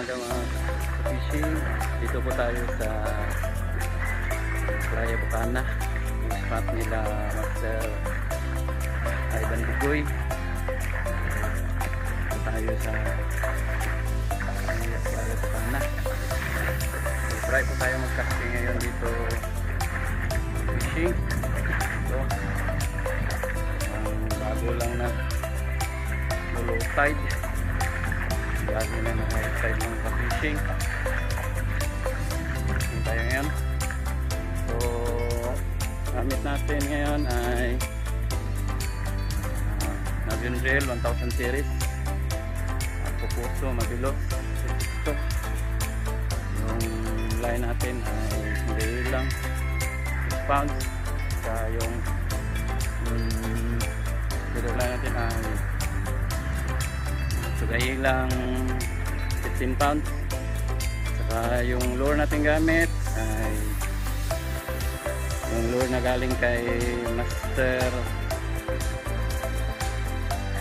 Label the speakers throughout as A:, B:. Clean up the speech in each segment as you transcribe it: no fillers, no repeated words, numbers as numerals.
A: umaga mga fishing. Dito po tayo sa Playa Bocana, yung spot nila Master Ivan Bugoy. Dito tayo sa Playa Bocana. Try po tayo mag-casting ngayon dito fishing. So, ang bago lang na low tide. Bago na high tide ng ka-fishing. Hindi tayo ngayon. So, gamit natin ngayon ay Navion Gel 1000 series. Pupuso, mabilos. Ito. Yung line natin ay hindi lang 6 pounds. Saka yung line natin ay sugay lang 15 pounds. Saka yung lure natin gamit ay yung lure na galing kay Master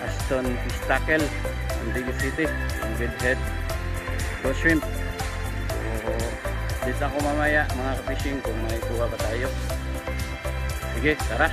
A: Aston Fish Tackle ng Biggest City, yung Bedhead Ghost Shrimp. So dito ako mamaya mga ka-fishing kung may kuha pa tayo. Sige, tara!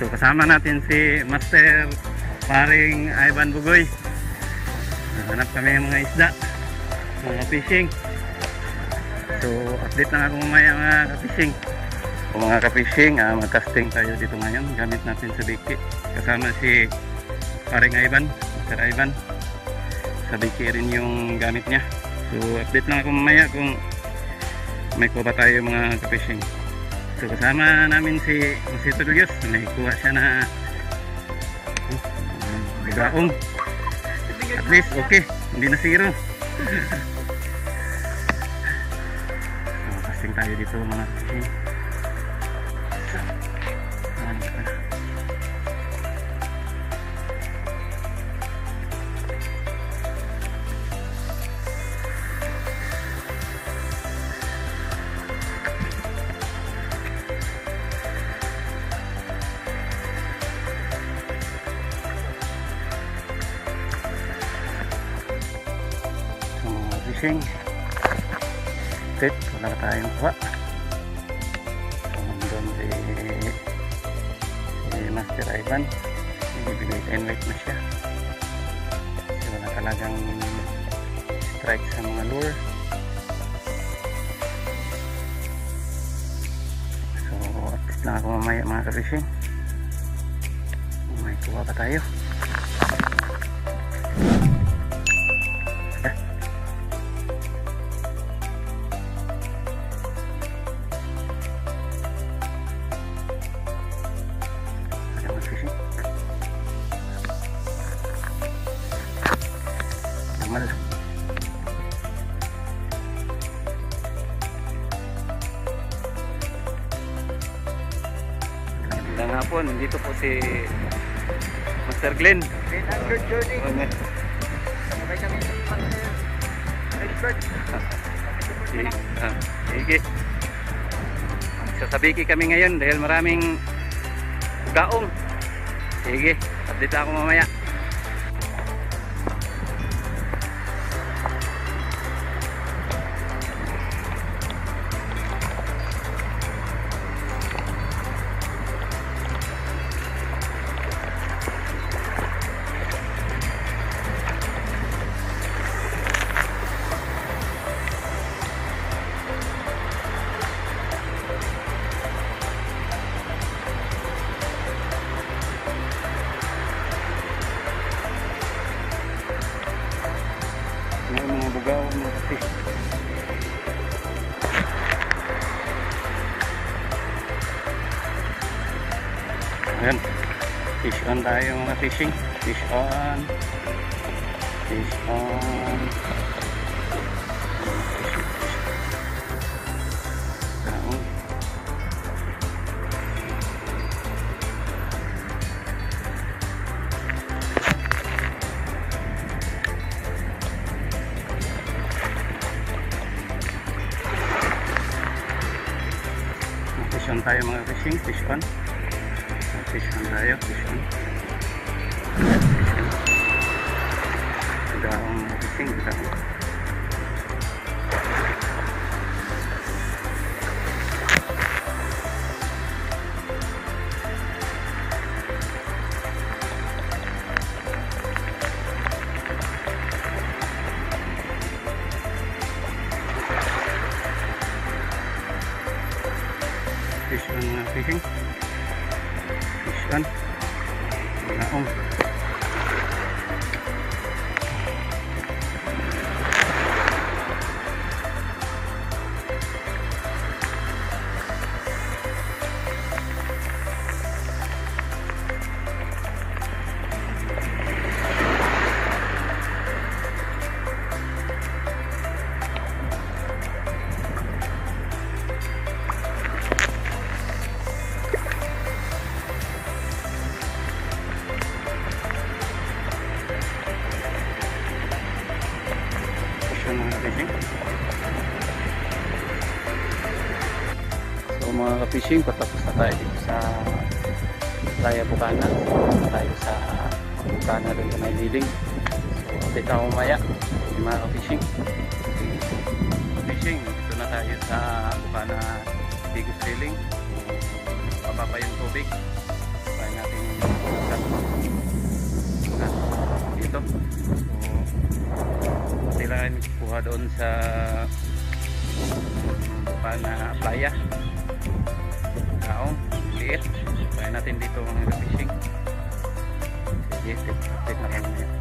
A: So kasama natin si Master paring Ivan Bugoy. Hanap kami ng mga isda, mga fishing. So update lang ako mamaya mga ka-fishing. Kung mga ka-fishing, mag-casting tayo dito ngayon. Gamit natin sa biki. Kasama si paring Ivan, Master Ivan. Sa biki rin yung gamit niya. So update lang ako mamaya kung may kuha pa tayo mga ka-fishing. So kasama namin si Mr. Duyos, may kuha siya na bigaong. At least okay, hindi na zero. So casting tayo dito mga fishing. Fit, wala na tayong kuha. So nandun si Master Ivan, bibigay 10 weight na siya. So wala talagang strike sa mga lure. So at least lang ako mamaya mga ka-fishing, may kuha pa tayo. Magandang hapon, dito po si Master Glenn.
B: Journey. Okay kami sa Master Expert.
A: Sige. Sasabiki kami ngayon dahil maraming gaong. Sige, update ako mamaya. bugaw mo kasi. Fish on tayo mga fishing. Fish on. Fish on. Daong. Fish on tayo mga fishing. Fish on. Fish on tayo. Fish on. Daong fishing. Daong. Fish on mga fishing. Fish on. Daong. Mga fishing. So mga ka-fishing, patapos na tayo dito sa Playa Bukana. Tayo sa Bukana doon sa may liling. So update ako maya mga ka-fishing. Fishing, dito na tayo sa Bukana Bigos Liling. Baba pa yung tubig. Kaya natin dito. Sila kuha doon sa Bukana Playa. Daong, liit. Kaya natin dito mga fishing. Sige, tip na kayo ngayon.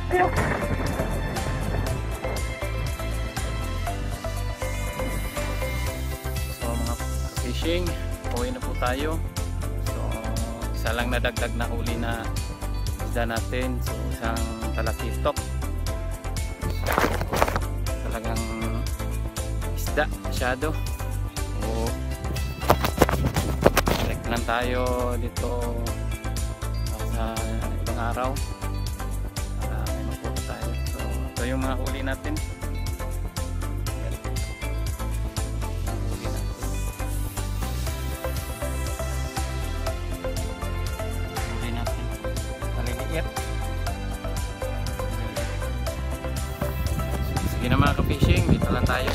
B: Ayaw.
A: So mga fishing, uwi na po tayo. So isa lang nadagdag na huli na isda natin. So isang talakitok. Talagang isda masyado. So balik lang tayo dito sa ibang araw. So yung mga huli natin. Huli natin. Maliliit. Sige na mga ka-fishing, dito lang tayo.